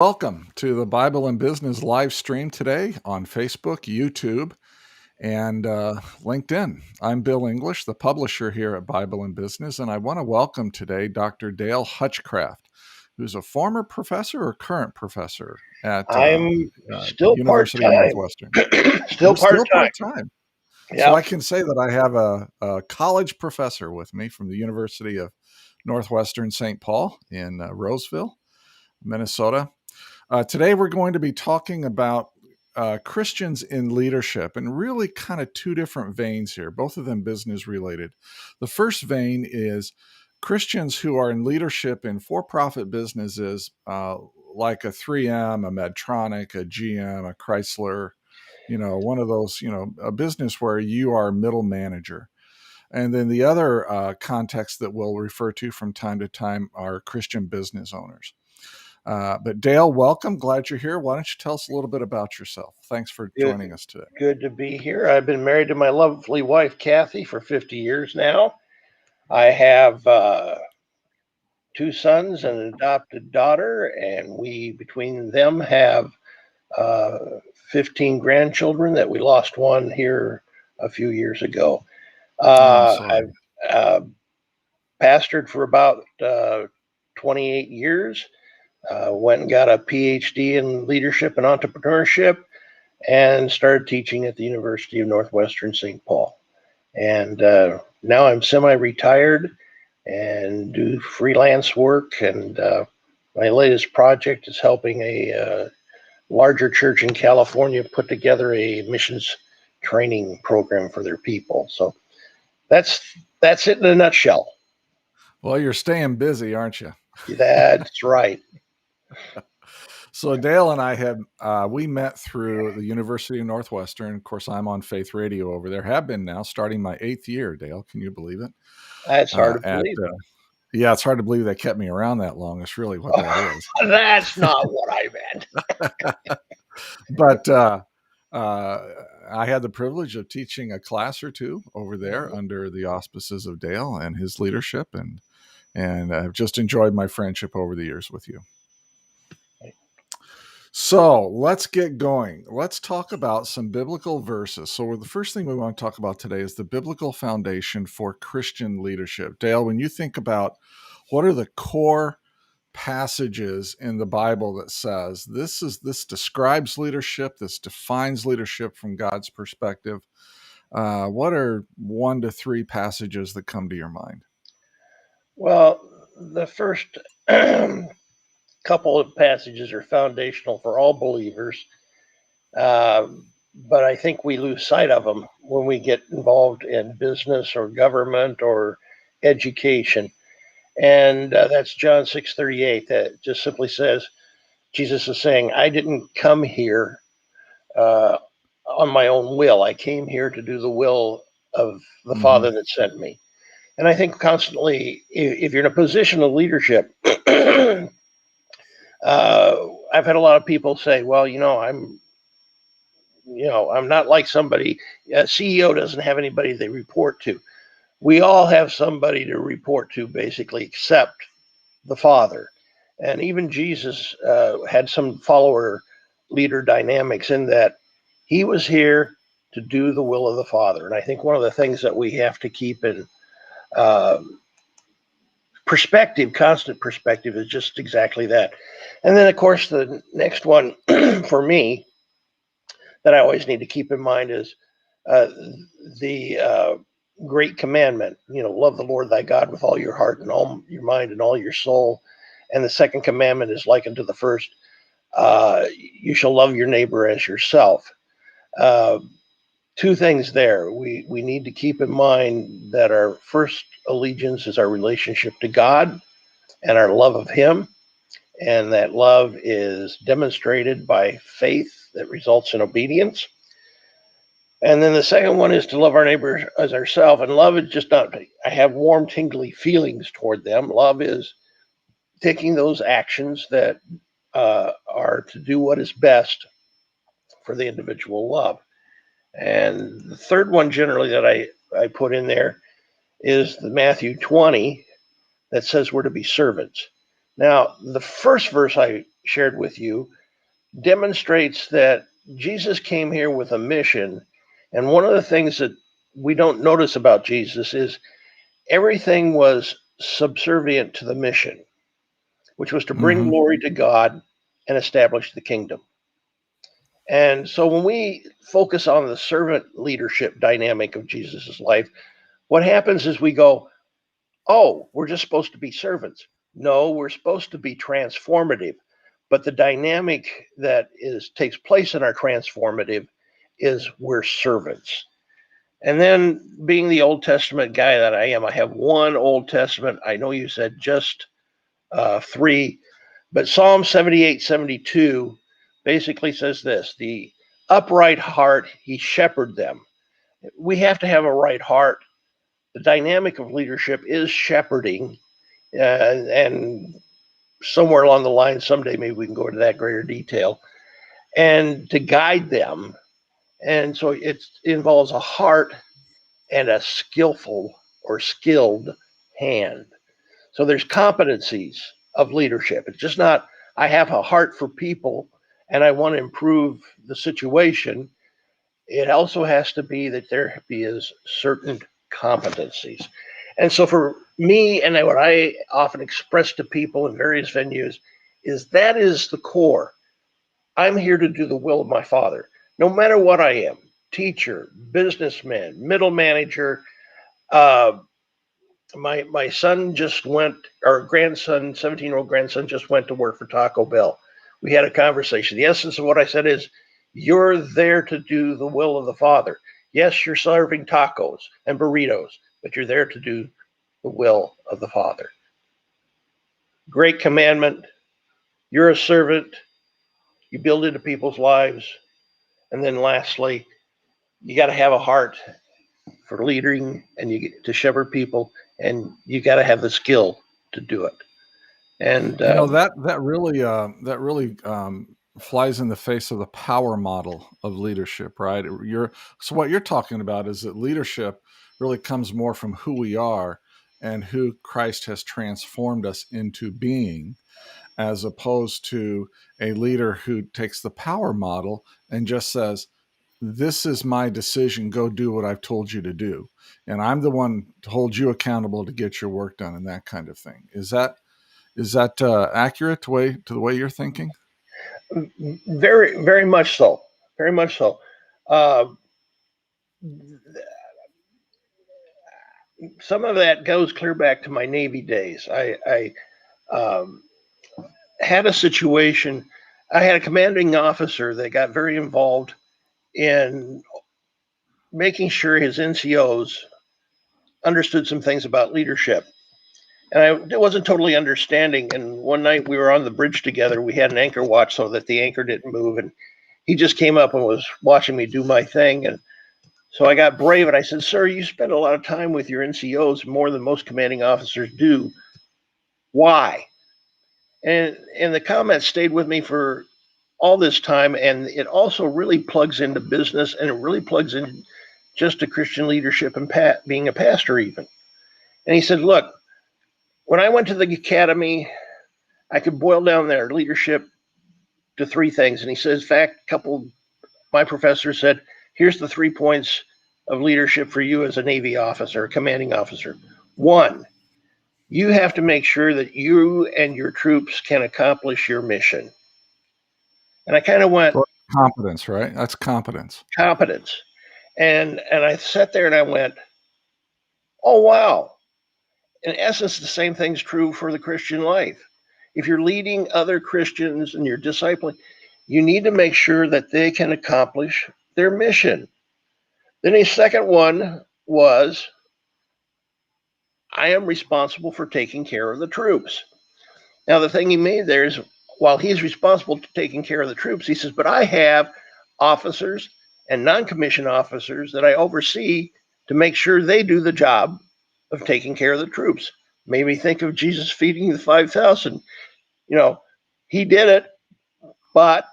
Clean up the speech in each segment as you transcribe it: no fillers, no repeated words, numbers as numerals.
Welcome to the Bible and Business live stream today on Facebook, YouTube, and LinkedIn. I'm Bill English, the publisher here at Bible and Business, and I want to welcome today Dr. Dale Hutchcraft, who's a former professor or current professor at I'm still University of part-time. Northwestern. Still You're still part-time. part-time. So Yeah. I can say that I have a college professor with me from the University of Northwestern St. Paul in Roseville, Minnesota. Today, we're going to be talking about Christians in leadership and really kind of two different veins here, both of them business related. The first vein is Christians who are in leadership in for profit businesses like a 3M, a Medtronic, a GM, a Chrysler, one of those, a business where you are a middle manager. And then the other context that we'll refer to from time to time are Christian business owners. But Dale, welcome. Glad you're here. Why don't you tell us a little bit about yourself? Thanks for joining us today. Good to be here. I've been married to my lovely wife, Kathy, for 50 years now. I have two sons and an adopted daughter, and we, between them, have 15 grandchildren that we lost one here a few years ago. I'm sorry. I've pastored for about 28 years. Went and got a PhD in leadership and entrepreneurship and started teaching at the University of Northwestern St. Paul. And now I'm semi-retired and do freelance work. And my latest project is helping a larger church in California put together a missions training program for their people. So that's it in a nutshell. Well, you're staying busy, aren't you? That's right. So Dale and I had we met through the University of Northwestern. Of course, I'm on Faith Radio over there. Have been now, starting my 8th year. Dale, can you believe it? That's hard to believe. Yeah, it's hard to believe they kept me around that long. It's really what that is. That's not what I meant. But I had the privilege of teaching a class or two over there under the auspices of Dale and his leadership, and I've just enjoyed my friendship over the years with you. So let's get going. Let's talk about some biblical verses. So the first thing we want to talk about today is the biblical foundation for Christian leadership. Dale, when you think about what are the core passages in the Bible that says this describes leadership, this defines leadership from God's perspective, what are 1 to 3 passages that come to your mind? Well, the first couple of passages are foundational for all believers, but I think we lose sight of them when we get involved in business or government or education. And that's John 6:38. That just simply says, Jesus is saying, I didn't come here on my own will. I came here to do the will of the Father that sent me. And I think constantly, if you're in a position of leadership, I've had a lot of people say, well, I'm not like somebody. A CEO doesn't have anybody they report to. We all have somebody to report to, basically, except the Father. And even Jesus had some follower leader dynamics in that he was here to do the will of the Father. And I think one of the things that we have to keep in perspective, constant perspective, is just exactly that. And then, of course, the next one for me that I always need to keep in mind is the great commandment, love the Lord thy God with all your heart and all your mind and all your soul. And the second commandment is likened to the first. You shall love your neighbor as yourself. Two things there. We need to keep in mind that our first allegiance is our relationship to God and our love of him. And that love is demonstrated by faith that results in obedience. And then the second one is to love our neighbor as ourselves. And love is just not, I have warm, tingly feelings toward them. Love is taking those actions that are to do what is best for the individual love. And the third one generally that I put in there is the Matthew 20 that says we're to be servants. Now, the first verse I shared with you demonstrates that Jesus came here with a mission. And one of the things that we don't notice about Jesus is everything was subservient to the mission, which was to bring Hmm. glory to God and establish the kingdom. And so when we focus on the servant leadership dynamic of Jesus' life, what happens is we go, oh, we're just supposed to be servants. No, we're supposed to be transformative. But the dynamic that takes place in our transformative is we're servants. And then being the Old Testament guy that I am, I have one Old Testament. I know you said just three, but Psalm 78:72 basically says this: the upright heart, he shepherded them. We have to have a right heart. The dynamic of leadership is shepherding, and somewhere along the line, someday maybe we can go into that greater detail, and to guide them. And so it involves a heart and a skillful or skilled hand. So there's competencies of leadership. It's just not, I have a heart for people and I want to improve the situation. It also has to be that there is certain competencies. And so for me, and what I often express to people in various venues, is that is the core. I'm here to do the will of my Father, no matter what I am: teacher, businessman, middle manager. Uh, my son just went, our grandson, 17-year-old grandson, just went to work for Taco Bell. We had a conversation. The essence of what I said is, you're there to do the will of the Father. Yes, you're serving tacos and burritos, but you're there to do the will of the Father. Great commandment. You're a servant. You build into people's lives. And then lastly, you got to have a heart for leading and you get to shepherd people, and you got to have the skill to do it. And You know, that really flies in the face of the power model of leadership, right? So what you're talking about is that leadership really comes more from who we are and who Christ has transformed us into being, as opposed to a leader who takes the power model and just says, "This is my decision. Go do what I've told you to do, and I'm the one to hold you accountable to get your work done," and that kind of thing. Is that accurate to the way you're thinking? very, very much so. Very much so. Uh, some of that goes clear back to my Navy days. I had a situation. I had a commanding officer that got very involved in making sure his NCOs understood some things about leadership. And I wasn't totally understanding. And one night we were on the bridge together. We had an anchor watch so that the anchor didn't move. And he just came up and was watching me do my thing. And so I got brave and I said, "Sir, you spend a lot of time with your NCOs, more than most commanding officers do. Why?" And the comment stayed with me for all this time. And it also really plugs into business, and it really plugs in just to Christian leadership and being a pastor, even. And he said, "Look, when I went to the academy, I could boil down their leadership to three things." And he says, in fact, a couple of my professors said, "Here's the 3 points of leadership for you as a Navy officer, a commanding officer. One, you have to make sure that you and your troops can accomplish your mission." And I kind of went, So competence, right? That's competence. competence. And I sat there and I went, oh, wow. In essence, the same thing's true for the Christian life. If you're leading other Christians and you're discipling, you need to make sure that they can accomplish their mission. Then his second one was, I am responsible for taking care of the troops. Now, the thing he made there is, while he's responsible for taking care of the troops, he says, but I have officers and non-commissioned officers that I oversee to make sure they do the job of taking care of the troops. Made me think of Jesus feeding the 5,000. You know, he did it, but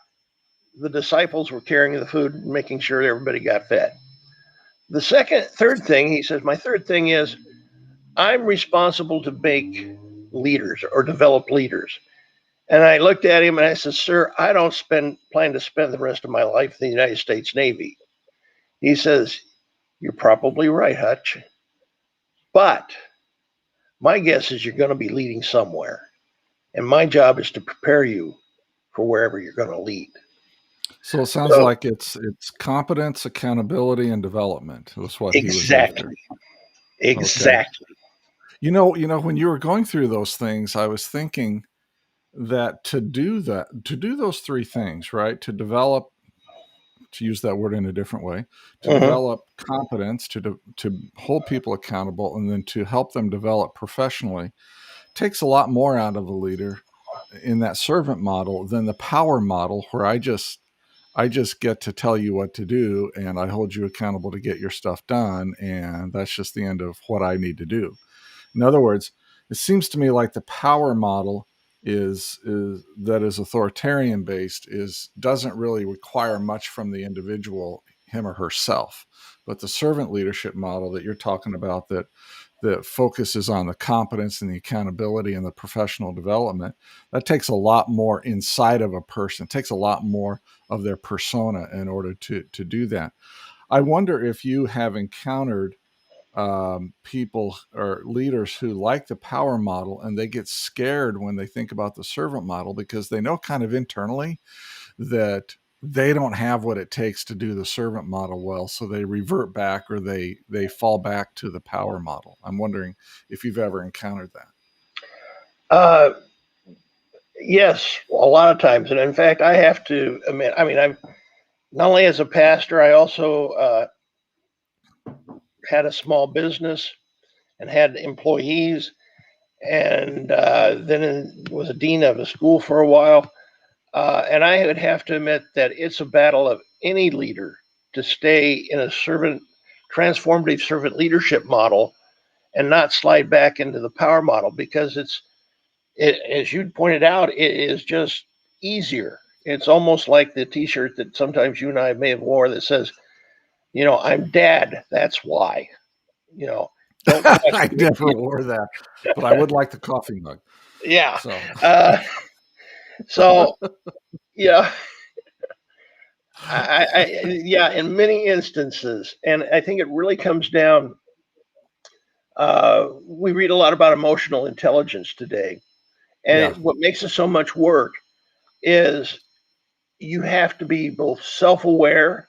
the disciples were carrying the food and making sure everybody got fed. Third thing, he says, my third thing is, I'm responsible to make leaders or develop leaders. And I looked at him and I said, "Sir, I don't plan to spend the rest of my life in the United States Navy." He says, "You're probably right, Hutch. But my guess is you're going to be leading somewhere. And my job is to prepare you for wherever you're going to lead." So it sounds So, like it's competence, accountability, and development was what he was after. exactly. Okay. Exactly. When you were going through those things, I was thinking that to do those three things, right? To develop, to use that word in a different way, to Hmm. develop competence, to hold people accountable, and then to help them develop professionally, takes a lot more out of a leader in that servant model than the power model where I just get to tell you what to do and I hold you accountable to get your stuff done, and that's just the end of what I need to do. In other words, it seems to me like the power model is that is authoritarian based is doesn't really require much from the individual, him or herself. But the servant leadership model that you're talking about, that focuses on the competence and the accountability and the professional development, that takes a lot more inside of a person. It takes a lot more of their persona in order to do that. I wonder if you have encountered people or leaders who like the power model and they get scared when they think about the servant model because they know kind of internally that they don't have what it takes to do the servant model well, so they revert back or they fall back to the power model. I'm wondering if you've ever encountered that. Uh, yes, a lot of times. And in fact, I have to admit, I mean, I'm not only as a pastor, I also had a small business and had employees, and then was a dean of a school for a while. And I would have to admit that it's a battle of any leader to stay in a transformative servant leadership model and not slide back into the power model, because as you pointed out, it is just easier. It's almost like the T-shirt that sometimes you and I may have wore that says, "I'm dad. That's why." You know, don't I question never me. wore that, but I would like the coffee mug. Yeah. So Uh, so yeah, yeah, in many instances, and I think it really comes down. We read a lot about emotional intelligence today, and yeah, what makes it so much work is you have to be both self-aware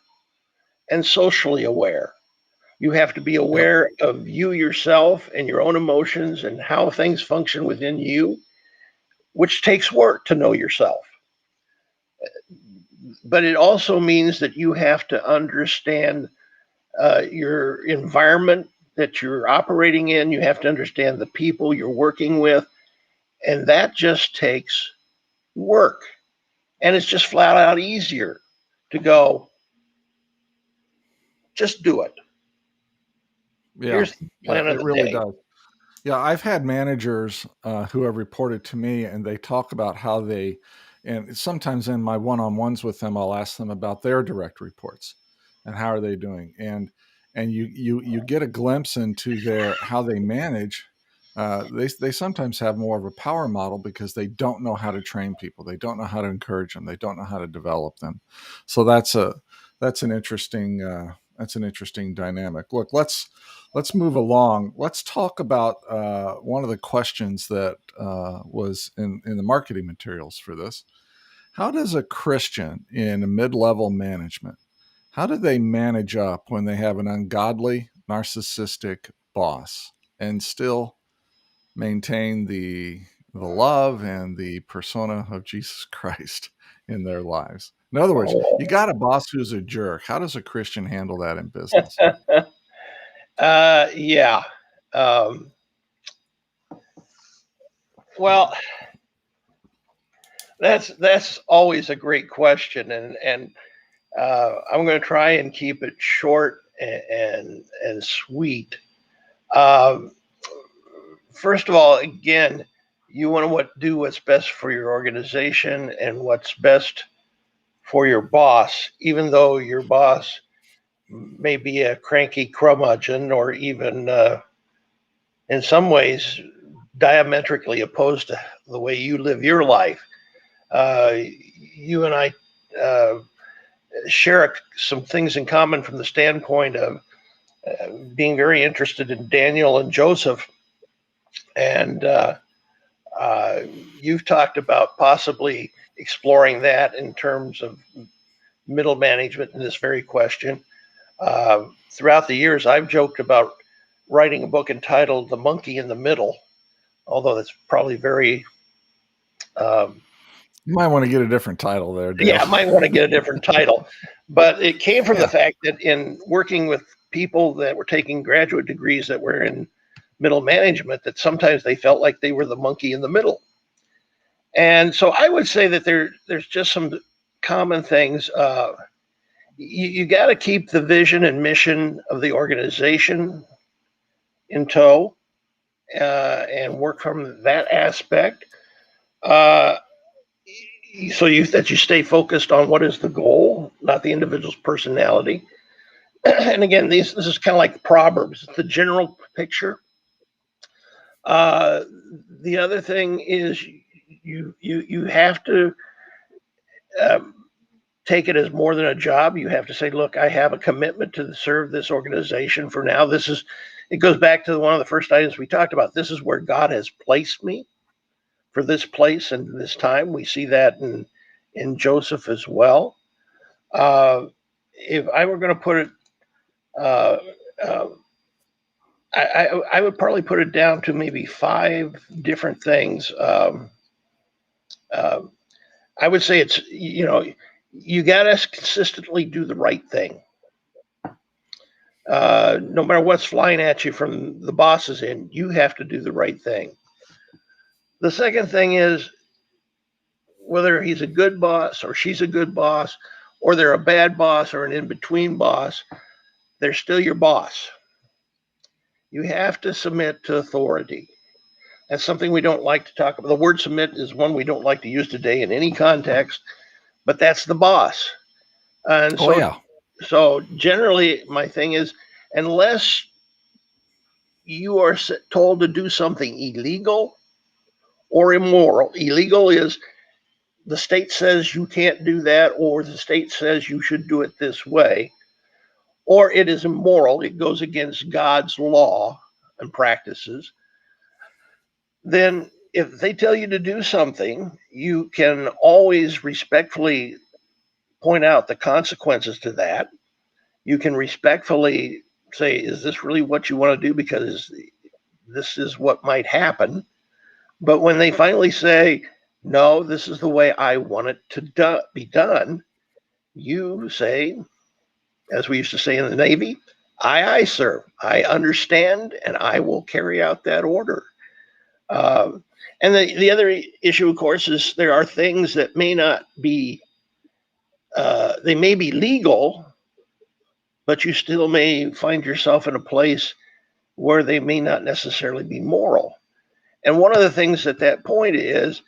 and socially aware. You have to be yep, aware of you yourself and your own emotions and how things function within you, which takes work to know yourself. But it also means that you have to understand your environment that you're operating in. You have to understand the people you're working with. And that just takes work. And it's just flat out easier to go, just do it. yeah, Here's the yeah. plan of It the really day. does. Yeah, I've had managers who have reported to me, and they talk about how they, and sometimes in my one-on-ones with them, I'll ask them about their direct reports and how are they doing, and you get a glimpse into their how they manage. They sometimes have more of a power model because they don't know how to train people, they don't know how to encourage them, they don't know how to develop them. So that's an interesting that's an interesting dynamic. Look, let's move along. Let's talk about one of the questions that was in the marketing materials for this. How does a Christian in a mid-level management, how do they manage up when they have an ungodly, narcissistic boss and still maintain the love and the persona of Jesus Christ in their lives? In other words, you Oh. got a boss who's a jerk. How does a Christian handle that in business? Yeah. Um, well, that's always a great question, and I'm going to try and keep it short and sweet. Um, First of all, again, you want to do what's best for your organization and what's best for your boss, even though your boss may be a cranky curmudgeon or even in some ways diametrically opposed to the way you live your life. You and I uh, share some things in common from the standpoint of being very interested in Daniel and Joseph. And uh, you've talked about possibly exploring that in terms of middle management in this very question. Throughout the years, I've joked about writing a book entitled The Monkey in the Middle, although that's probably very, um, You might want to get a different title there, yeah, Dale. I might want to get a different title. But it came from the Yeah. fact that in working with people that were taking graduate degrees that were in middle management, that sometimes they felt like they were the monkey in the middle. And so I would say that there's just some common things. You got to keep the vision and mission of the organization in tow and work from that aspect. Uh, so you stay focused on what is the goal, not the individual's personality. And again, this is kind of like the proverbs. It's the general picture. Uh, the other thing is you have to um, take it as more than a job. You have to say, look, I have a commitment to serve this organization for now. This is, it goes back to one of the first items we talked about. This is where God has placed me for this place and this time. We see that in Joseph as well. Uh, if I were going to put it, uh, uh, I would probably put it down to maybe five different things. Uh, I would say it's, you got to consistently do the right thing. No matter what's flying at you from the boss's end, you have to do the right thing. The second thing is whether he's a good boss or she's a good boss, or they're a bad boss or an in between boss, they're still your boss. You have to submit to authority. That's something we don't like to talk about. The word submit is one we don't like to use today in any context, but that's the boss. And Oh, so, yeah. so generally, my thing is, unless you are told to do something illegal or immoral, illegal is the state says you can't do that, or the state says you should do it this way, or it is immoral, it goes against God's law and practices, then if they tell you to do something, you can always respectfully point out the consequences to that. You can respectfully say, is this really what you want to do? Because this is what might happen. But when they finally say, no, this is the way I want it to be done, you say, as we used to say in the Navy, aye, sir. I understand, and I will carry out that order. And the other issue, of course, is there are things that may not be, they may be legal, but you still may find yourself in a place where they may not necessarily be moral. And one of the things at that point is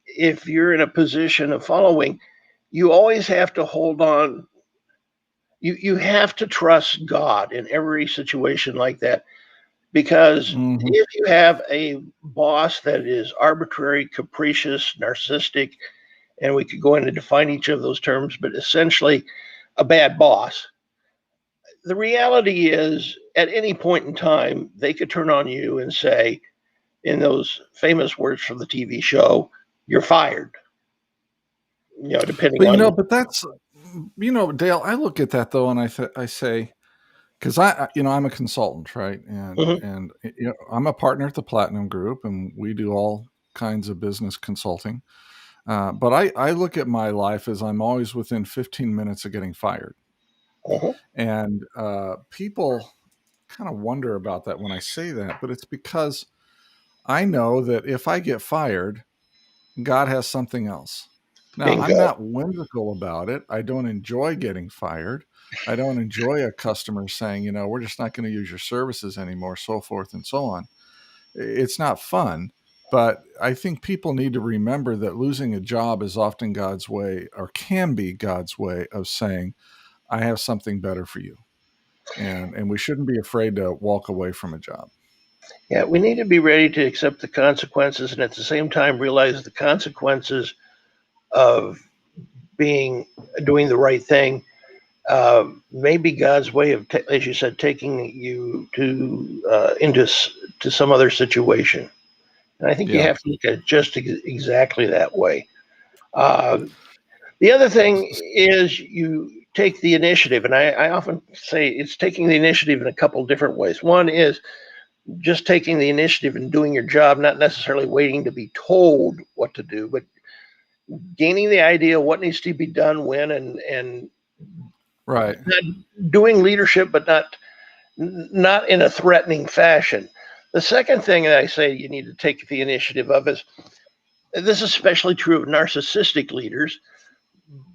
if you're in a position of following, you always have to hold on. You have to trust God in every situation like that, because Hmm. if you have a boss that is arbitrary, capricious, narcissistic, and we could go in and define each of those terms, but essentially a bad boss, the reality is at any point in time, they could turn on you and say, in those famous words from the TV show, you're fired, depending But on. but that's Dale. I look at that though, and I say, because I'm a consultant, right? Mhm. And I'm a partner at the Platinum Group, and we do all kinds of business consulting. But I look at my life as I'm always within 15 minutes of getting fired, Mhm. and people kind of wonder about that when I say that, but it's because I know that if I get fired, God has something else. Now, I'm Bingo. not whimsical about it. I don't enjoy getting fired. I don't enjoy a customer saying, we're just not going to use your services anymore, so forth and so on. It's not fun, but I think people need to remember that losing a job is often God's way, or can be God's way of saying, I have something better for you. And we shouldn't be afraid to walk away from a job. Yeah, we need to be ready to accept the consequences and at the same time realize the consequences of doing the right thing, maybe God's way of, as you said, taking you to some other situation. And I think you Yeah. have to look at it just exactly that way. Uh, the other thing is you take the initiative, and I often say it's taking the initiative in a couple different ways. One is just taking the initiative and doing your job, not necessarily waiting to be told what to do, but gaining the idea of what needs to be done when, and Right. doing leadership, but not in a threatening fashion. The second thing that I say you need to take the initiative of is, this is especially true of narcissistic leaders,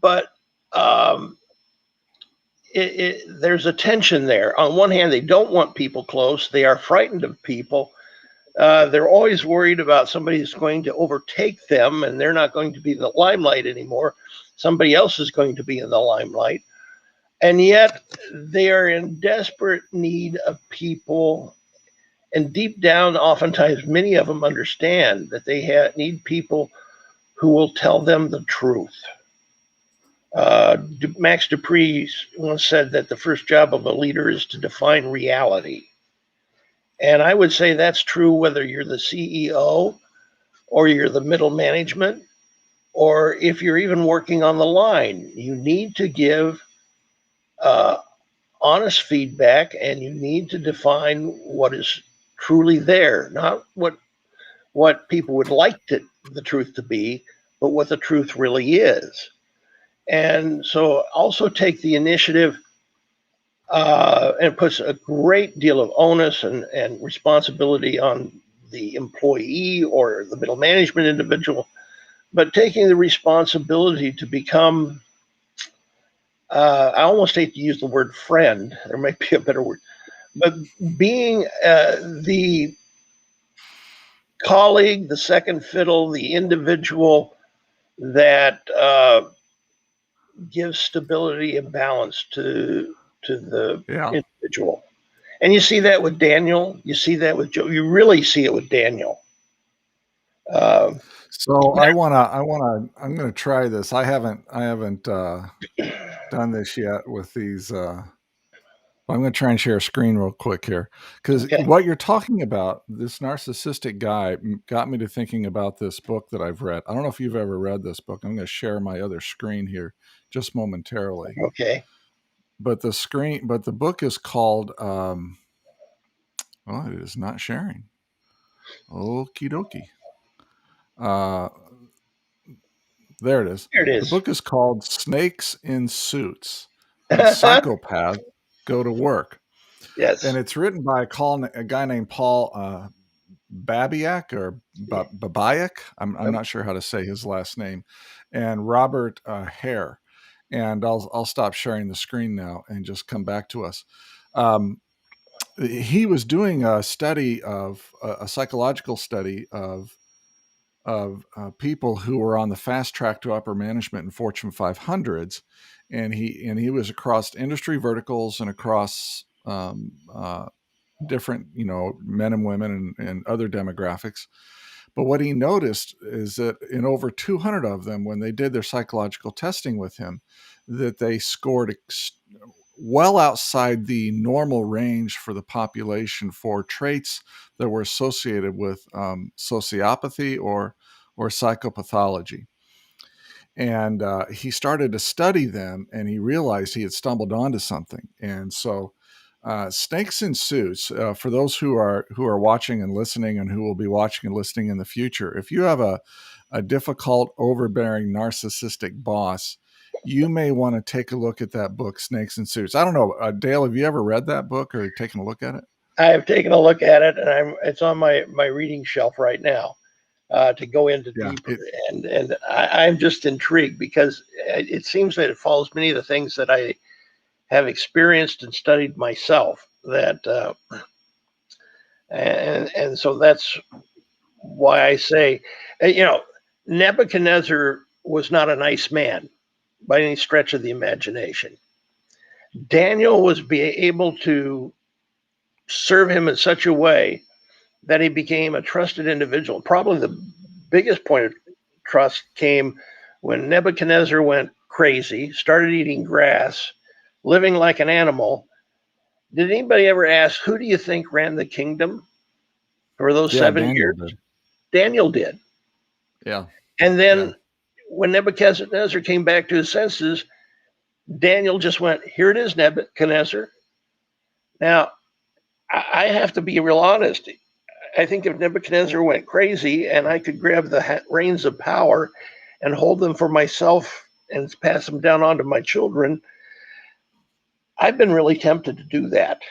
but um, there's a tension there. On one hand, they don't want people close. They are frightened of people. They're always worried about somebody who's going to overtake them, and they're not going to be in the limelight anymore. Somebody else is going to be in the limelight. And yet, they are in desperate need of people. And deep down, oftentimes, many of them understand that they need people who will tell them the truth. Max Dupree once said that the first job of a leader is to define reality. And I would say that's true whether you're the CEO or you're the middle management, or if you're even working on the line. You need to give uh, honest feedback, and you need to define what is truly there, not what people would like the truth to be, but what the truth really is. And so also take the initiative, and puts a great deal of onus and responsibility on the employee or the middle management individual, but taking the responsibility to become, I almost hate to use the word friend, there might be a better word, but being the colleague, the second fiddle, the individual that gives stability and balance to the Yeah. individual. And you see that with Daniel. You see that with Joe. You really see it with Daniel. Uh, So I'm gonna try this. I haven't done this yet with these. I'm gonna try and share a screen real quick here because okay. what you're talking about, this narcissistic guy, got me to thinking about this book that I've read. I don't know if you've ever read this book. I'm gonna share my other screen here just momentarily. Okay. But the book is called. Oh, it is not sharing. Okie dokie. Uh, There it is. There it The is. book is called Snakes in Suits When Psychopaths Go to Work. And Yes. it's written by a guy named Paul Babiak or Babiak. I'm not sure how to say his last name. And Robert Hare. And I'll stop sharing the screen now and just come back to us. Um, he was doing a study of a psychological study of people who were on the fast track to upper management in Fortune 500s, and he was across industry verticals and across different men and women and other demographics. But what he noticed is that in over 200 of them, when they did their psychological testing with him, that they scored well outside the normal range for the population for traits that were associated with sociopathy or psychopathology. And he started to study them, and he realized he had stumbled onto something. And so, snakes in suits. For those who are watching and listening, and who will be watching and listening in the future, if you have a difficult, overbearing, narcissistic boss, you may want to take a look at that book, Snakes in Suits. I don't know, Dale, have you ever read that book or taken a look at it? I have taken a look at it, and it's on my reading shelf right now, to go into Yeah, deeper. And I'm just intrigued because it seems that it follows many of the things that I have experienced and studied myself. And so that's why I say, Nebuchadnezzar was not a nice man by any stretch of the imagination. Daniel was able to serve him in such a way that he became a trusted individual. Probably the biggest point of trust came when Nebuchadnezzar went crazy, started eating grass, living like an animal, did anybody ever ask, who do you think ran the kingdom for those Yeah, 7 years? Daniel did. Daniel did. Yeah, And yeah, then when Nebuchadnezzar came back to his senses, Daniel just went, here it is, Nebuchadnezzar. Now, I have to be real honest. I think if Nebuchadnezzar went crazy and I could grab the reins of power and hold them for myself and pass them down onto my children, I've been really tempted to do that.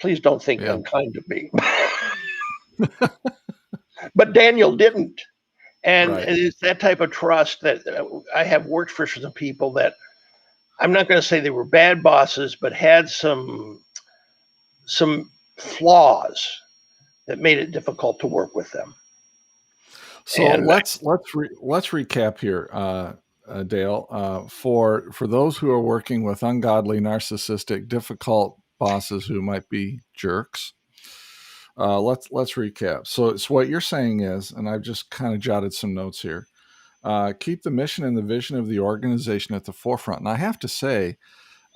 Please don't think yeah. unkind of me. But Daniel didn't. And Right. it's that type of trust that I have worked for some people that I'm not going to say they were bad bosses, but had some flaws that made it difficult to work with them. So And let's recap here, Dale. For those who are working with ungodly, narcissistic, difficult bosses who might be jerks, let's recap. So what you're saying is, and I've just kind of jotted some notes here. Keep the mission and the vision of the organization at the forefront. And I have to say,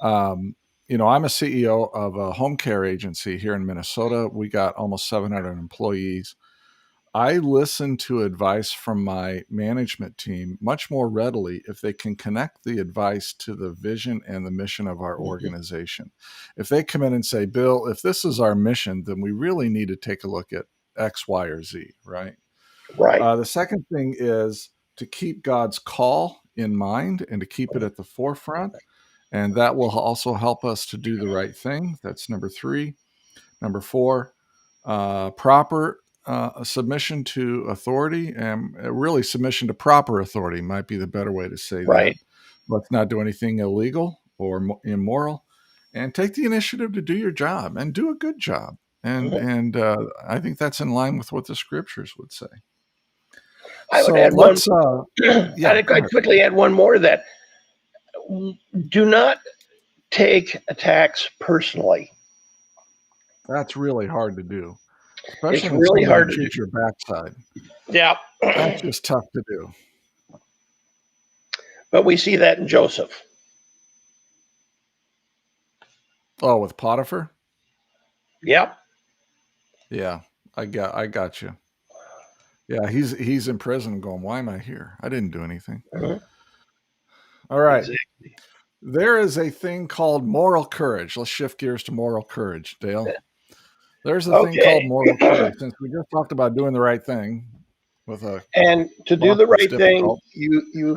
um, I'm a CEO of a home care agency here in Minnesota. We got almost 700 employees. I listen to advice from my management team much more readily if they can connect the advice to the vision and the mission of our organization. If they come in and say, Bill, if this is our mission, then we really need to take a look at X, Y, or Z, right? right, The second thing is to keep God's call in mind and to keep it at the forefront. And that will also help us to do the right thing. That's number three. Number four, proper submission to authority, and really submission to proper authority might be the better way to say that. right. Let's not do anything illegal or immoral, and take the initiative to do your job and do a good job. Mhm. And I think that's in line with what the scriptures would say. I would So add one. let's, yeah, go I'd ahead. quickly add one more that do not take attacks personally. That's really hard to do, It's especially when really somebody hard to do. chews your backside. Yeah. That's just tough to do. But we see that in Joseph. Oh, with Potiphar? Yep. Yeah, I got you. Yeah, he's in prison going, "Why am I here? I didn't do anything." Mhm. All right. Exactly. There is a thing called moral courage. Let's shift gears to moral courage, Dale. There's a thing called Okay. moral courage. Since we just talked about doing the right thing with a And to do boss the that's right thing, difficult,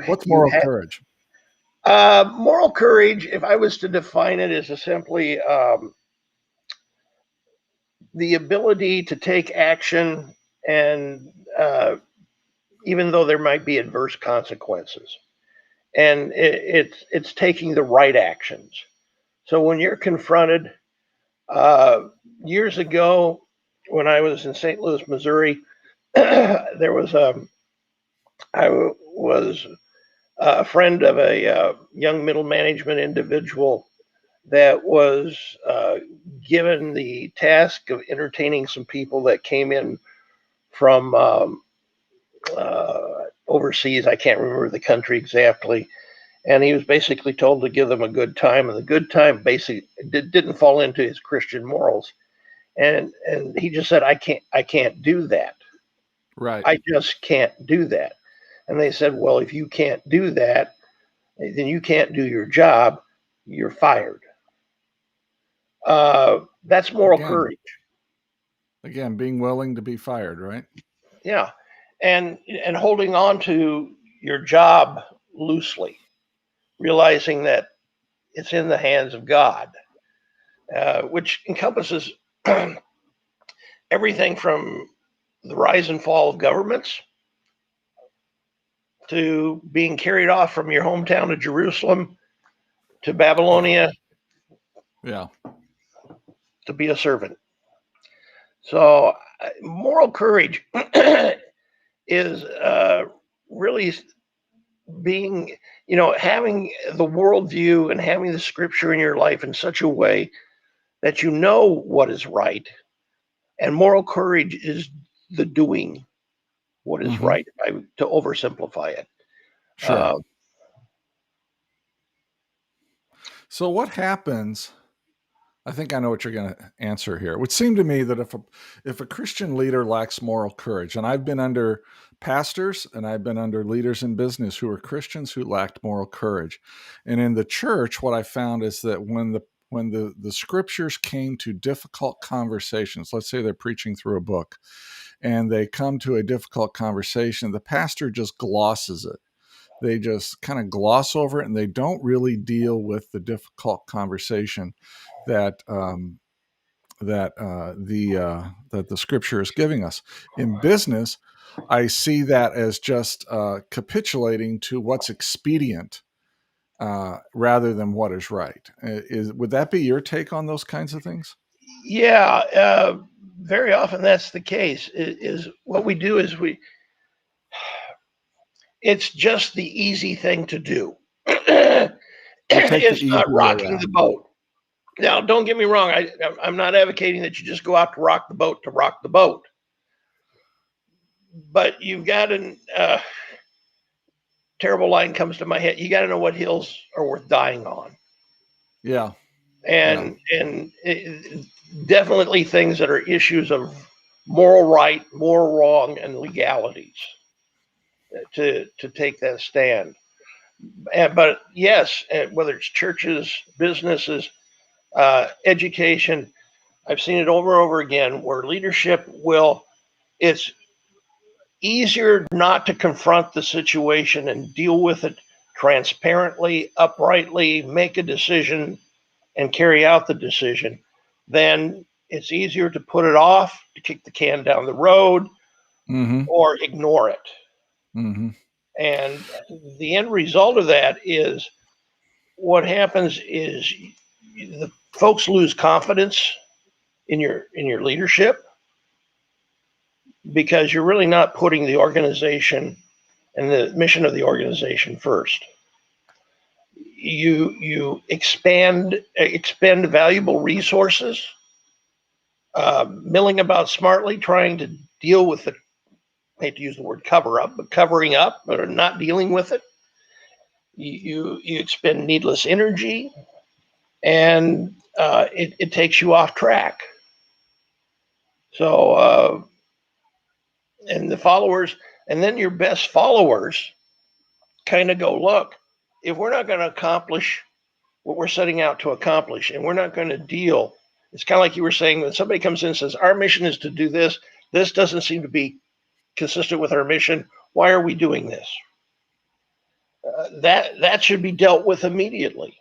what's you moral have courage? moral courage. If I was to define it, is simply the ability to take action, and even though there might be adverse consequences, and it's taking the right actions. So when you're confronted, uh, years ago, when I was in St. Louis, Missouri, there was I was a friend of a young middle management individual that was given the task of entertaining some people that came in from overseas. I can't remember the country exactly. And he was basically told to give them a good time, and the good time basically didn't fall into his Christian morals. And he just said, I can't do that. Right. I just can't do that. And they said, well, if you can't do that, then you can't do your job. You're fired. That's moral Again, courage. again, being willing to be fired, right? Yeah, and holding on to your job loosely, realizing that it's in the hands of God, which encompasses everything from the rise and fall of governments to being carried off from your hometown of Jerusalem to Yeah. Babylonia Yeah. to be a servant. So, moral courage is really being, having the worldview and having the scripture in your life in such a way that you know what is right. And moral courage is the doing what is Hmm. right, to oversimplify it. Sure. Uh, So what happens? I think I know what you're going to answer here. It would seem to me that if a Christian leader lacks moral courage, and I've been under pastors and I've been under leaders in business who were Christians who lacked moral courage, and in the church, what I found is that when the scriptures came to difficult conversations, let's say they're preaching through a book, and they come to a difficult conversation, the pastor just glosses it. They just kind of gloss over it and they don't really deal with the difficult conversation that that the scripture is giving us. In business, I see that as just capitulating to what's expedient rather than what is right. Would that be your take on those kinds of things? yeah, very often that's the case. Is what we do is it's just the easy thing to do. We take the It's easy not way rocking out. the boat. Now, don't get me wrong. I'm not advocating that you just go out to rock the boat. But you've got an terrible line comes to my head. You got to know what hills are worth dying on, Yeah, yeah. and definitely things that are issues of moral right, moral wrong, and legalities to take that stand. But yes, whether it's churches, businesses, education, I've seen it over and over again where leadership will. It's easier not to confront the situation and deal with it transparently, uprightly, make a decision and carry out the decision, then it's easier to put it off, to kick the can down the road, Mm-hmm. or ignore it. Mm-hmm. And the end result of that is what happens is the folks lose confidence in your leadership because you're really not putting the organization and the mission of the organization first. You expend valuable resources, milling about smartly, trying to deal with the, I hate to use the word cover up, but covering up or not dealing with it. You expend needless energy, and it takes you off track. So and the followers, and then your best followers kind of go, look, if we're not going to accomplish what we're setting out to accomplish, and we're not going to deal. It's kind of like you were saying when somebody comes in and says, our mission is to do this. This doesn't seem to be consistent with our mission. Why are we doing this? That should be dealt with immediately.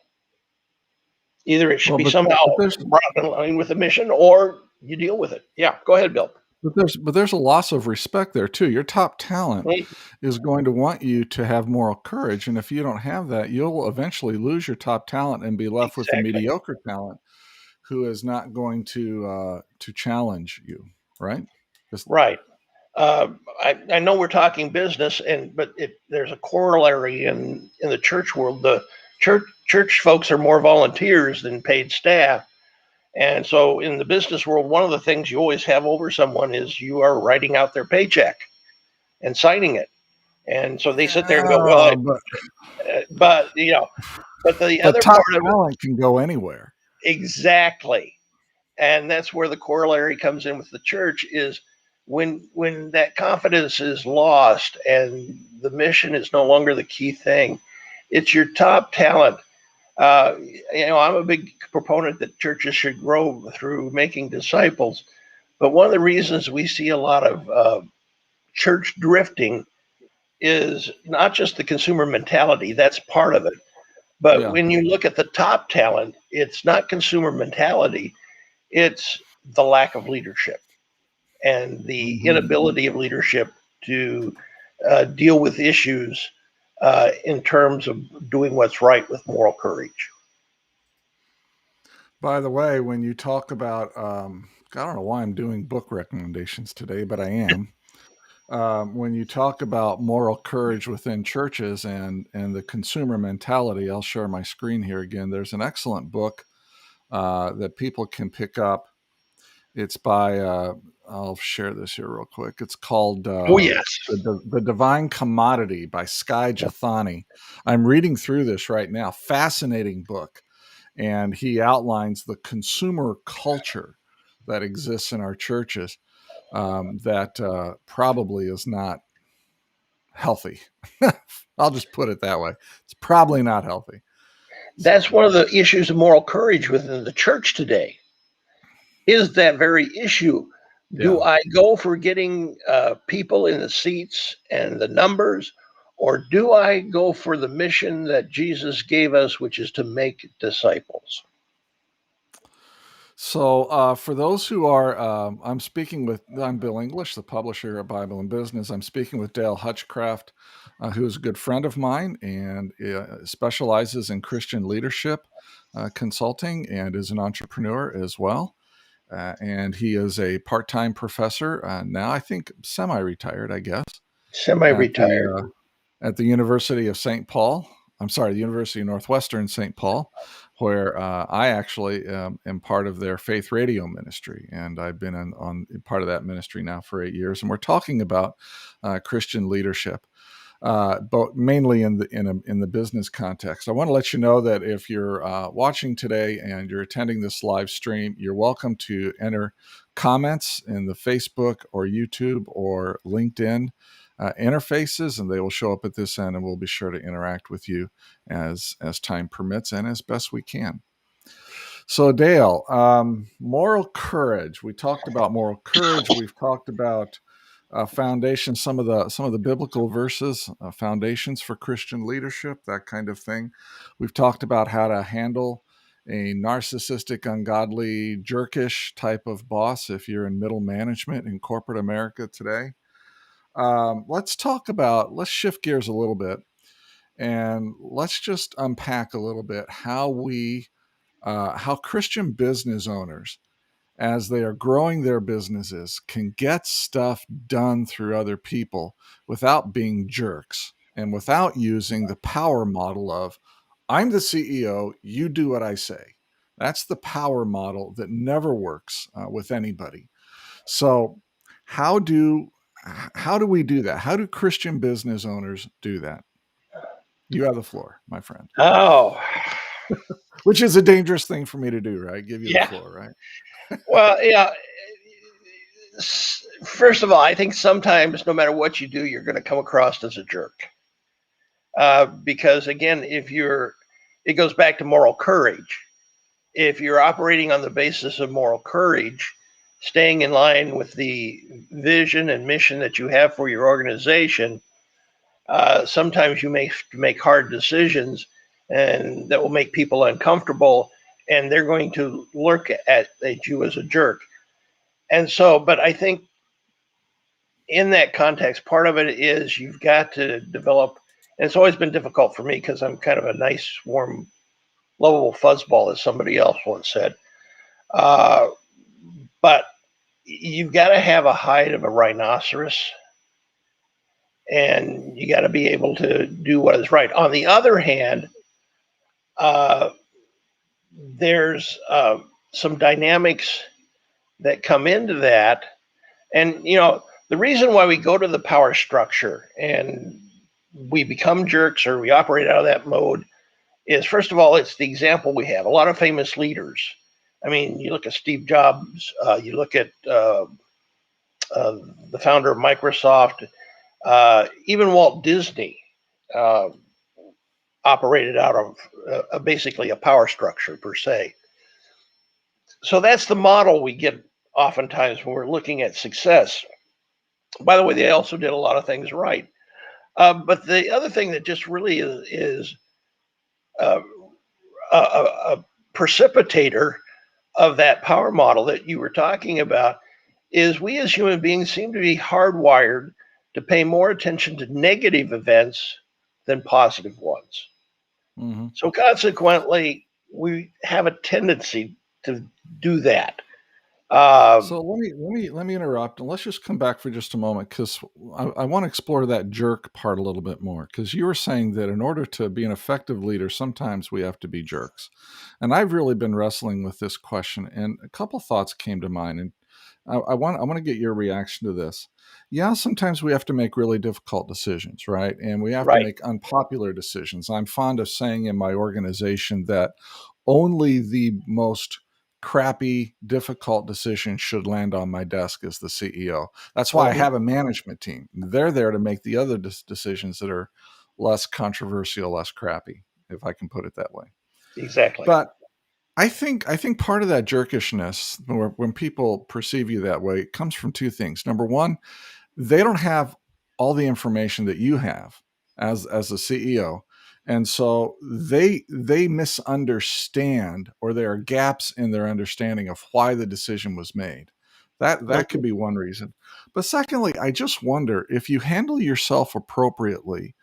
Either it should Well, be but, somehow but there's brought in line with the mission, or you deal with it. Yeah, go ahead, Bill. but there's a loss of respect there too. Your top talent is going to want you to have moral courage, and if you don't have that, you'll eventually lose your top talent and be left with a Exactly. mediocre talent who is not going to challenge you, right? Just, Right. I know we're talking business, but there's a corollary in the church world. The church folks are more volunteers than paid staff, and so in the business world, one of the things you always have over someone is you are writing out their paycheck and signing it, and so they sit there and go, well, yeah, but but the but other top part of it, talent can go anywhere. exactly. And that's where the corollary comes in with the church is when that confidence is lost and the mission is no longer the key thing. It's your top talent. I'm a big proponent that churches should grow through making disciples, but one of the reasons we see a lot of church drifting is not just the consumer mentality, that's part of it, but Yeah. when you look at the top talent, it's not consumer mentality, it's the lack of leadership and the Hmm. inability of leadership to deal with issues in terms of doing what's right with moral courage. By the way, when you talk about, I don't know why I'm doing book recommendations today, but I am. When you talk about moral courage within churches and the consumer mentality, I'll share my screen here again. There's an excellent book that people can pick up. It's by I'll share this here real quick. It's called Oh, yes. the Divine Commodity by Sky Jathani. I'm reading through this right now. Fascinating book. And he outlines the consumer culture that exists in our churches that probably is not healthy. I'll just put it that way. It's probably not healthy. That's So, one of the issues of moral courage within the church today, is that very issue. Do yeah. I go for getting people in the seats and the numbers, or do I go for the mission that Jesus gave us, which is to make disciples? So, for those who are, I'm Bill English, the publisher of Bible and Business. I'm speaking with Dale Hutchcraft, who is a good friend of mine and specializes in Christian leadership consulting and is an entrepreneur as well. And he is a part time professor now, I think semi retired, I guess, at Semi-retired. the University of St. Paul. I'm sorry, the University of Northwestern St. Paul, where I actually am part of their faith radio ministry, and I've been on part of that ministry now for 8 years. And we're talking about Christian leadership, but mainly in the business context. I want to let you know that if you're watching today and you're attending this live stream, you're welcome to enter comments in the Facebook or YouTube or LinkedIn interfaces, and they will show up at this end, and we'll be sure to interact with you as time permits and as best we can. So, Dale, moral courage. We talked about moral courage. We've talked about foundations, some of the biblical verses, foundations for Christian leadership, that kind of thing. We've talked about how to handle a narcissistic, ungodly, jerkish type of boss if you're in middle management in corporate America today. Let's shift gears a little bit and let's just unpack a little bit how Christian business owners, as they are growing their businesses, can get stuff done through other people without being jerks and without using the power model of, I'm the CEO, you do what I say. That's the power model that never works with anybody. So, how do how do we do that? How do Christian business owners do that? You have the floor, my friend. Oh, Which is a dangerous thing for me to do, right? Give you the yeah. floor, right? Well, yeah. First of all, I think sometimes, no matter what you do, you're going to come across as a jerk. Because again, it goes back to moral courage. If you're operating on the basis of moral courage, staying in line with the vision and mission that you have for your organization, sometimes you may make hard decisions and that will make people uncomfortable, and they're going to look at you as a jerk. And so, but I think in that context, part of it is you've got to develop, and it's always been difficult for me because I'm kind of a nice, warm, lovable fuzzball, as somebody else once said. Uh, but you've got to have a hide of a rhinoceros, and you got to be able to do what is right. On the other hand, uh, there's some dynamics that come into that. And, the reason why we go to the power structure and we become jerks or we operate out of that mode is, first of all, it's the example we have. A lot of famous leaders. I mean, you look at Steve Jobs, you look at the founder of Microsoft, even Walt Disney uh, operated out of basically a power structure per se. So that's the model we get oftentimes when we're looking at success. By the way, they also did a lot of things right. But the other thing that just really is uh, a precipitator of that power model that you were talking about is we as human beings seem to be hardwired to pay more attention to negative events than positive ones. Mm-hmm. So consequently, we have a tendency to do that. So let me interrupt and let's just come back for just a moment because I want to explore that jerk part a little bit more because you were saying that in order to be an effective leader, sometimes we have to be jerks, and I've really been wrestling with this question, and a couple thoughts came to mind, and I want to get your reaction to this. Yeah, sometimes we have to make really difficult decisions, right? And we have to Right. make unpopular decisions. I'm fond of saying in my organization that only the most crappy, difficult decision should land on my desk as the CEO. That's why I Mhm. have a management team. They're there to make the other decisions that are less controversial, less crappy, if I can put it that way. Exactly. But I think part of that jerkishness, or when people perceive you that way, comes from two things. Number one, they don't have all the information that you have as a CEO. And so they misunderstand, or there are gaps in their understanding of why the decision was made. That could Mhm. be one reason. But secondly, I just wonder if you handle yourself appropriately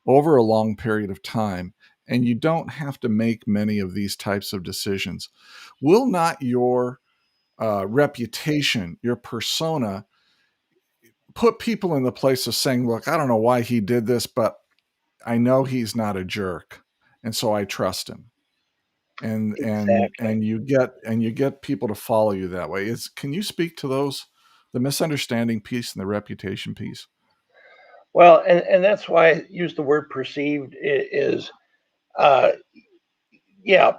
over a long period of time and you don't have to make many of these types of decisions, will not your reputation, your persona, put people in the place of saying, "Look, I don't know why he did this, but I know he's not a jerk, and so I trust him." Exactly. And you get people to follow you that way. Is Can you speak to those, the misunderstanding piece and the reputation piece? Well, and that's why I use the word perceived is, uh, yeah,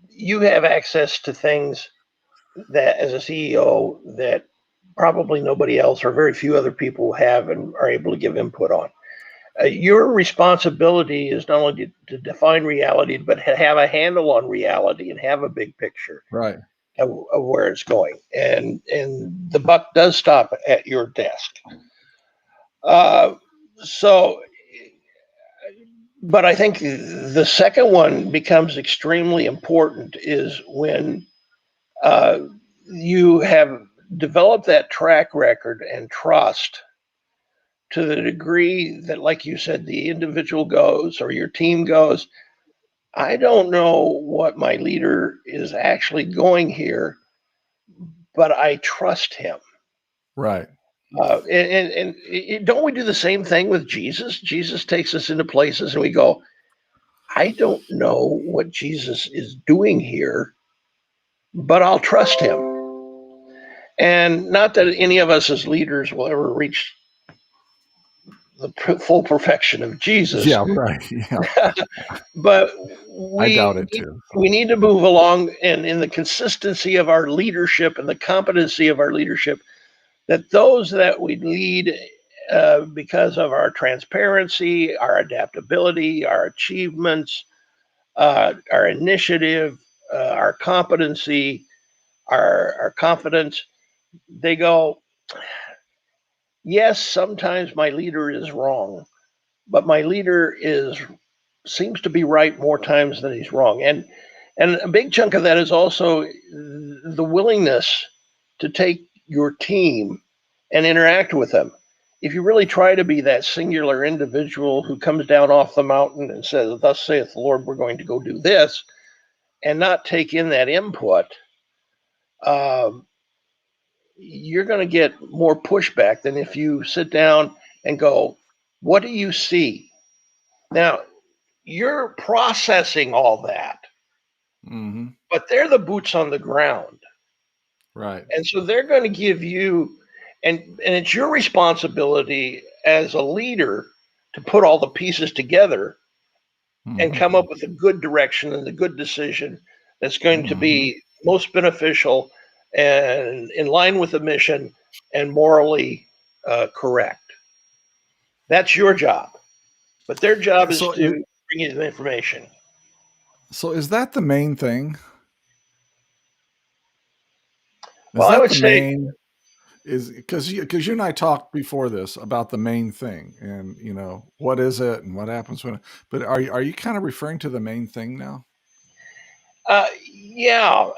you have access to things that as a CEO that probably nobody else or very few other people have and are able to give input on. Your responsibility is not only to define reality, but have a handle on reality and have a big picture Right. of where it's going. And the buck does stop at your desk. Uh, so, but I think the second one becomes extremely important is when uh, you have developed that track record and trust to the degree that, like you said, the individual goes or your team goes, I don't know what my leader is actually going here, but I trust him. Right. And don't we do the same thing with Jesus? Jesus takes us into places and we go, I don't know what Jesus is doing here, but I'll trust him. And not that any of us as leaders will ever reach the full perfection of Jesus, Yeah, right. Yeah. but I doubt we it too. we So, need to move along and in the consistency of our leadership and the competency of our leadership, that those that we lead because of our transparency, our adaptability, our achievements, our initiative, our competency, our confidence, they go, yes, sometimes my leader is wrong, but my leader is seems to be right more times than he's wrong. And a big chunk of that is also the willingness to take your team and interact with them. If you really try to be that singular individual who comes down off the mountain and says, "Thus saith the Lord, we're going to go do this," and not take in that input, um, you're going to get more pushback than if you sit down and go, "What do you see?" Now, you're processing all that, mhm. but they're the boots on the ground. Right. And so they're going to give you, and it's your responsibility as a leader to put all the pieces together and Mhm. come up with a good direction and a good decision that's going to Mhm. be most beneficial and in line with the mission and morally correct. That's your job, but their job is So to bring you the information. is that the main thing? Is Well, I that would the say, main is because you and I talked before this about the main thing, and what is it and what happens when, but are you kind of referring to the main thing now? yeah,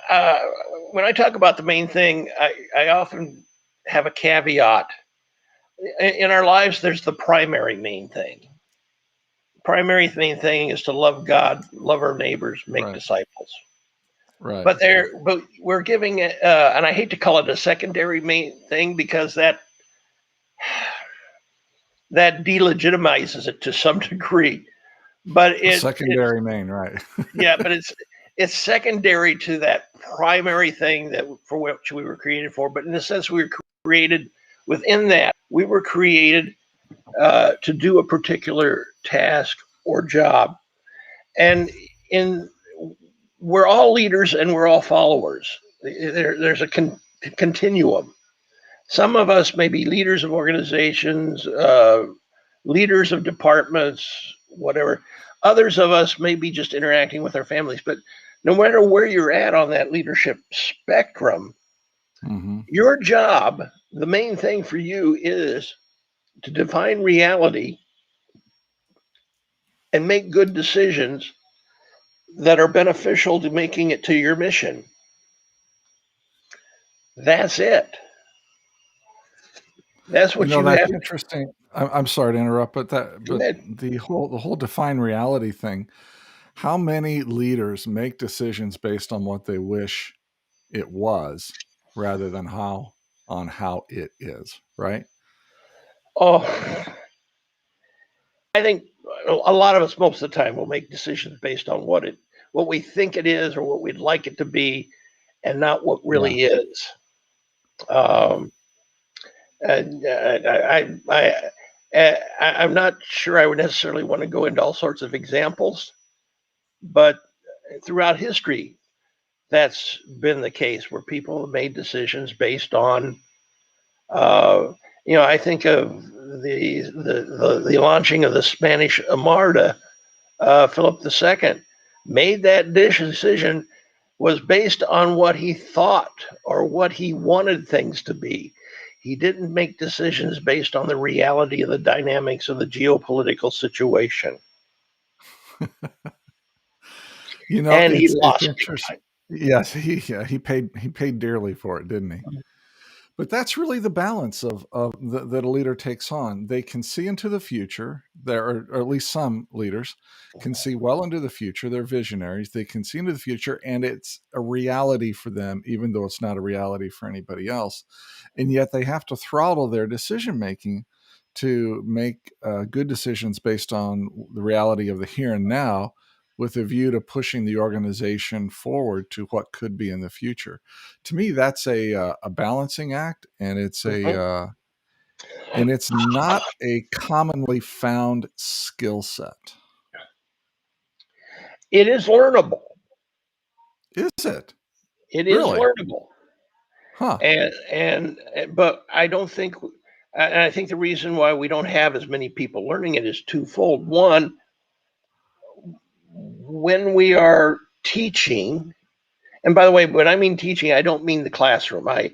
when I talk about the main thing, I often have a caveat. In our lives, there's the primary main thing. Primary main thing is to love God, love our neighbors, make Right. disciples. Right. But we're giving it, and I hate to call it a secondary main thing because that delegitimizes it to some degree. But A it's secondary main, right. yeah, but it's secondary to that primary thing that for which we were created for, but in a sense, we were created within that. We were created to do a particular task or job, and in we're all leaders and we're all followers. There's a continuum. Some of us may be leaders of organizations, leaders of departments, whatever. Others of us may be just interacting with our families. But no matter where you're at on that leadership spectrum, your job, the main thing for you is to define reality and make good decisions that are beneficial to making it to your mission. That's it. That's what you That's have. interesting. I'm sorry to interrupt, but the whole define reality thing. How many leaders make decisions based on what they wish it was, rather than how it is, right? Oh, I think a lot of us most of the time will make decisions based on what we think it is or what we'd like it to be, and not what Yeah. really is. And I'm not sure I would necessarily want to go into all sorts of examples, but throughout history, that's been the case where people have made decisions based on, I think of the launching of the Spanish Armada. Philip II made that decision was based on what he thought or what he wanted things to be. He didn't make decisions based on the reality of the dynamics of the geopolitical situation. And he It's lost big interesting. time. Yes, he paid dearly for it, didn't he? But that's really the balance that a leader takes on. They can see into the future. There are, or at least some leaders can see well into the future. They're visionaries. They can see into the future, and it's a reality for them, even though it's not a reality for anybody else. And yet they have to throttle their decision making to make good decisions based on the reality of the here and now, with a view to pushing the organization forward to what could be in the future. To me, that's a balancing act, and Mhm. it's not a commonly found skill set. It is learnable. Is it It is really? learnable. Huh? But I don't think, and I think the reason why we don't have as many people learning it is twofold. One, when we are teaching, and by the way, when I mean teaching, I don't mean the classroom. By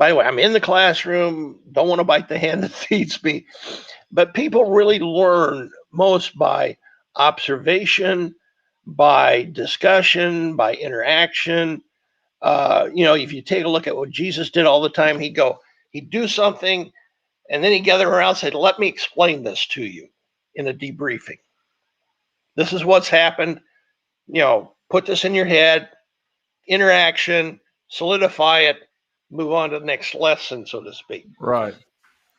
the way, I'm in the classroom, don't want to bite the hand that feeds me. But people really learn most by observation, by discussion, by interaction. If you take a look at what Jesus did all the time, he'd do something, and then he'd gather around and say, "Let me explain this to you in a debriefing. This is what's happened. Put this in your head, interaction, solidify it, move on to the next lesson, so to speak." Right.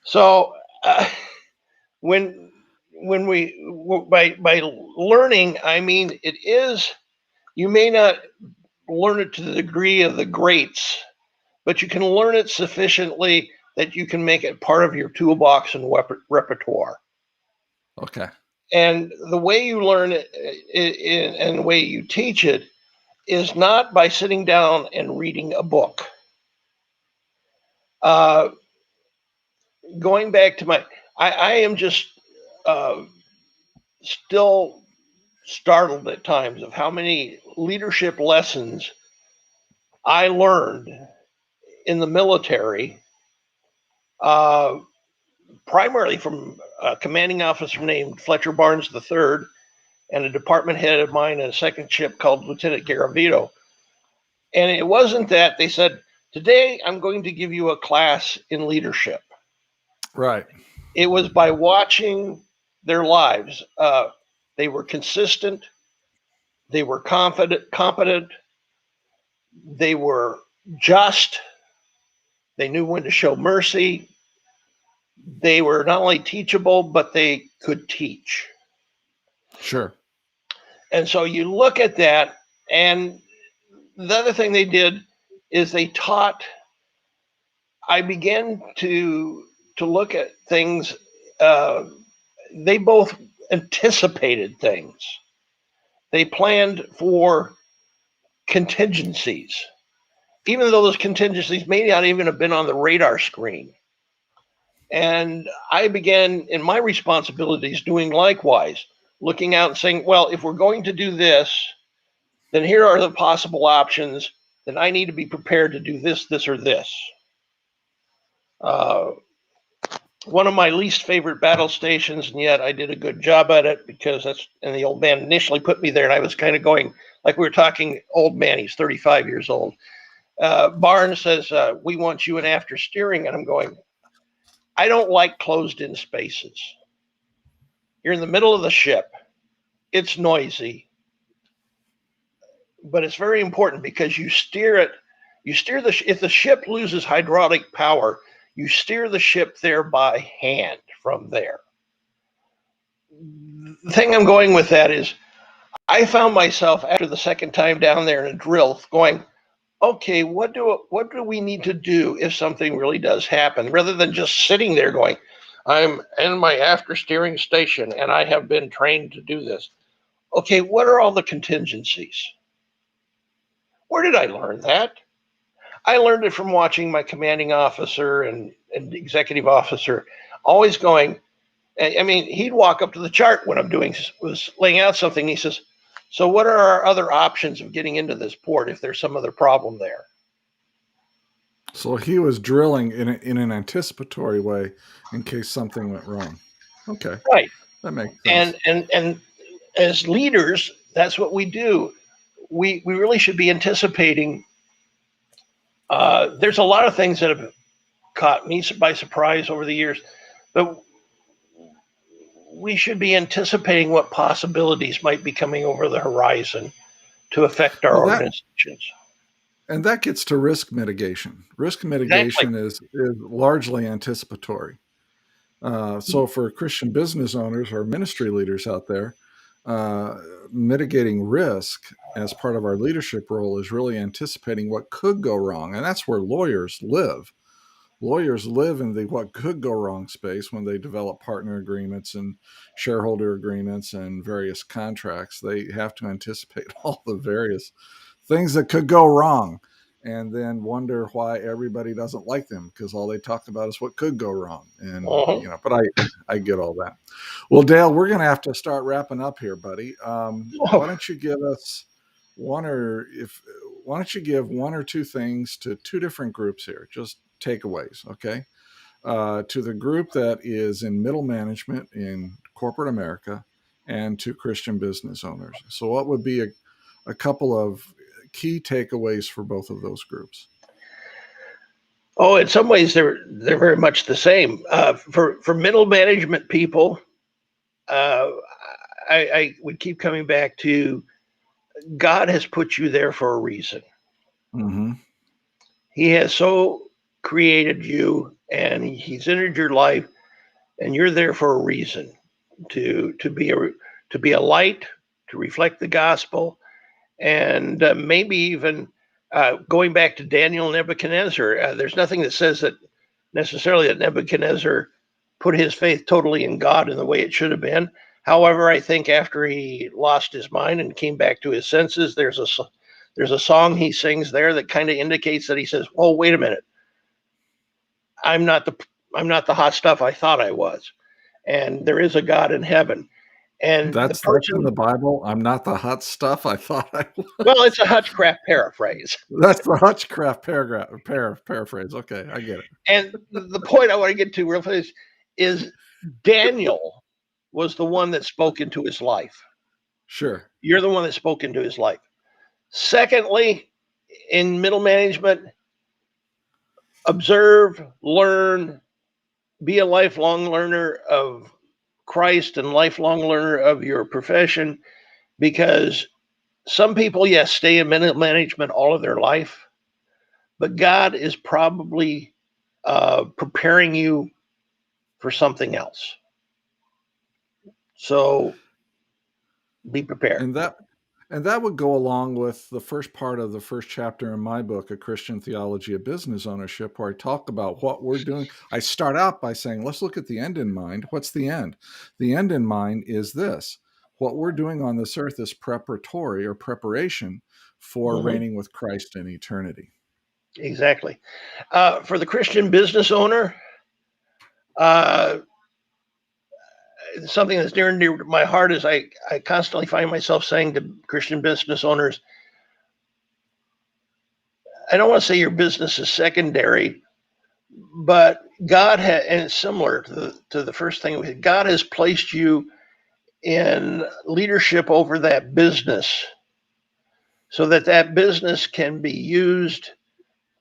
So when we by learning, I mean it is, you may not learn it to the degree of the greats, but you can learn it sufficiently that you can make it part of your toolbox and repertoire. Okay. And the way you learn it, and the way you teach it is not by sitting down and reading a book. Uh, Going back to I am just uh, still startled at times of how many leadership lessons I learned in the military, uh, primarily from a commanding officer named Fletcher Barnes III and a department head of mine in a second ship called Lieutenant Garavito. And it wasn't that they said, "Today I'm going to give you a class in leadership." Right. It was by watching their lives. They were consistent, they were competent, they were just, they knew when to show mercy. They were not only teachable, but they could teach. Sure. And so you look at that, and the other thing they did is they taught. I began to look at things. Uh, they both anticipated things. They planned for contingencies, even though those contingencies may not even have been on the radar screen. And I began in my responsibilities doing likewise, looking out and saying, well, if we're going to do this, then here are the possible options. Then I need to be prepared to do this, this, or this. Uh, One of my least favorite battle stations, and yet I did a good job at it because and the old man initially put me there, and I was kind of going, like we were talking, old man, he's 35 years old. Barnes says, we want you in after steering. And I'm going, I don't like closed in spaces. You're in the middle of the ship. It's noisy, but it's very important because you steer it. If the ship loses hydraulic power, you steer the ship there by hand from there. The thing I'm going with that is I found myself after the second time down there in a drill going, okay, what do we need to do if something really does happen, rather than just sitting there going, I'm in my after steering station and I have been trained to do this. Okay, what are all the contingencies? Where did I learn that? I learned it from watching my commanding officer and executive officer always going, I mean, he'd walk up to the chart when was laying out something. He says, so what are our other options of getting into this port if there's some other problem there? So he was drilling in an anticipatory way in case something went wrong. Okay, Right. that makes sense. And as leaders, that's what we do. We really should be anticipating. There's a lot of things that have caught me by surprise over the years, but we should be anticipating what possibilities might be coming over the horizon to affect our Well, organizations. and that gets to risk mitigation. Risk Exactly. mitigation is largely anticipatory. So for Christian business owners or ministry leaders out there, uh, mitigating risk as part of our leadership role is really anticipating what could go wrong. And that's where lawyers live. Lawyers live in the what could go wrong space when they develop partner agreements and shareholder agreements and various contracts. They have to anticipate all the various things that could go wrong and then wonder why everybody doesn't like them because all they talk about is what could go wrong. And, Uh-huh. but I get all that. Well, Dale, we're going to have to start wrapping up here, buddy. Why Oh, don't you give us why don't you give one or two things to two different groups here, just takeaways, okay? To the group that is in middle management in corporate America and to Christian business owners. So, what would be a couple of key takeaways for both of those groups? oh, in some ways they're very much the same. For middle management people, uh, I would keep coming back to God has put you there for a reason. Mm-hmm. He has so created you, and He's entered your life, and you're there for a reason to be a light, to reflect the gospel, and maybe even going back to Daniel and Nebuchadnezzar. There's nothing that says that necessarily that Nebuchadnezzar put his faith totally in God in the way it should have been. However, I think after he lost his mind and came back to his senses, there's a song he sings there that kind of indicates that he says, "Oh, wait a minute, I'm not the I'm not the hot stuff I thought I was, and there is a God in heaven." And the That's in person, the Bible. I'm not the hot stuff I thought I well, was. it's a Hutchcraft paraphrase. That's the Hutchcraft paraphrase. Okay, I get it. And the point I want to get to real fast is Daniel was the one that spoke into his life. Sure. You're the one that spoke into his life. Secondly, in middle management, observe, learn, be a lifelong learner of Christ and lifelong learner of your profession, because some people, yes, stay in middle management all of their life, but God is probably preparing you for something else. So be prepared. And And that would go along with the first part of the first chapter in my book, A Christian Theology of Business Ownership, where I talk about what we're doing. I start out by saying, let's look at the end in mind. What's the end? The end in mind is this: what we're doing on this earth is preparatory or preparation for Mhm. reigning with Christ in eternity. Exactly. For the Christian business owner, uh, something that's near and dear to my heart is I constantly find myself saying to Christian business owners, I don't want to say your business is secondary, but and it's similar to the first thing, God has placed you in leadership over that business so that that business can be used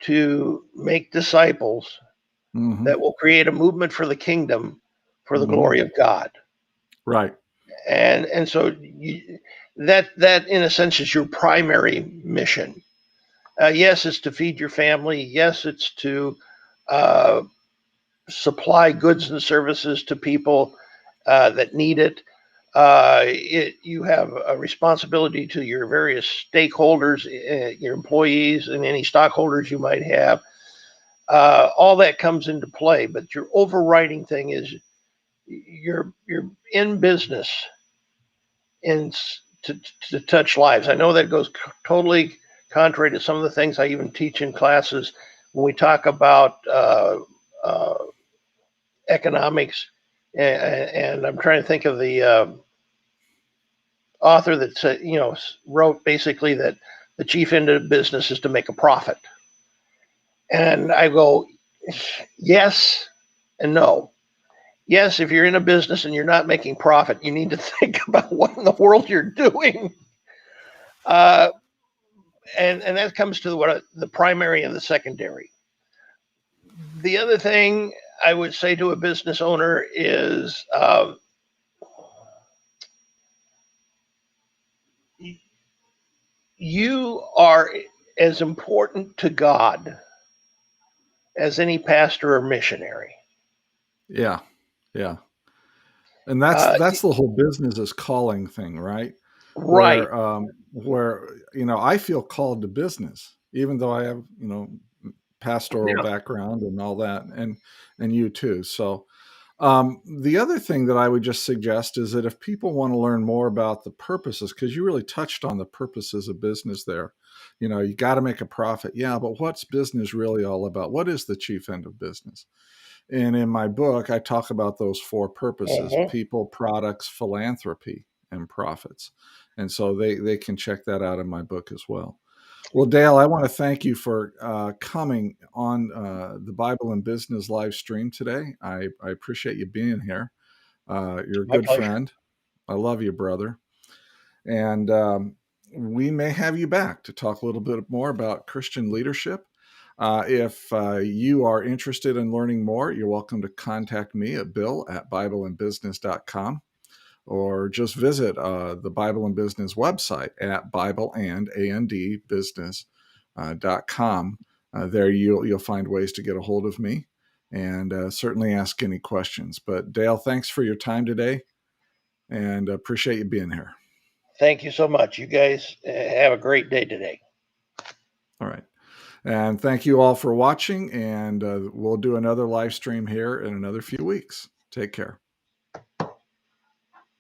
to make disciples Hmm. that will create a movement for the kingdom for the Hmm. glory of God. Right. And so that in a sense is your primary mission. Yes, it's to feed your family. Yes, it's to uh, supply goods and services to people that need it. You have a responsibility to your various stakeholders, your employees, and any stockholders you might have. All that comes into play, but your overriding thing is you're in business in to touch lives. I know that goes totally contrary to some of the things I even teach in classes when we talk about uh, economics, and I'm trying to think of the author that said, wrote basically that the chief end of business is to make a profit. And I go, yes and no. Yes, if you're in a business and you're not making profit, you need to think about what in the world you're doing. Uh, and that comes to what the primary and the secondary. The other thing I would say to a business owner is you are as important to God as any pastor or missionary. Yeah. Yeah. And that's Uh, that's the whole business is calling thing, right? right. Where I feel called to business, even though I have pastoral Yeah. background and all that, and you too. So the other thing that I would just suggest is that if people want to learn more about the purposes, because you really touched on the purposes of business there, you got to make a profit. Yeah, but what's business really all about? What is the chief end of business? And in my book, I talk about those four purposes: Uh-huh. people, products, philanthropy, and profits. And so they can check that out in my book as well. Well, Dale, I want to thank you for coming on the Bible and Business live stream today. I appreciate you being here. You're a My good pleasure. friend. I love you, brother. And we may have you back to talk a little bit more about Christian leadership. If you are interested in learning more, you're welcome to contact me at bill@bibleandbusiness.com, or just visit the Bible and Business website at bibleandbusiness.com. There you'll find ways to get a hold of me, and certainly ask any questions. But Dale, thanks for your time today, and appreciate you being here. Thank you so much. You guys have a great day today. All right. And thank you all for watching. And we'll do another live stream here in another few weeks. Take care.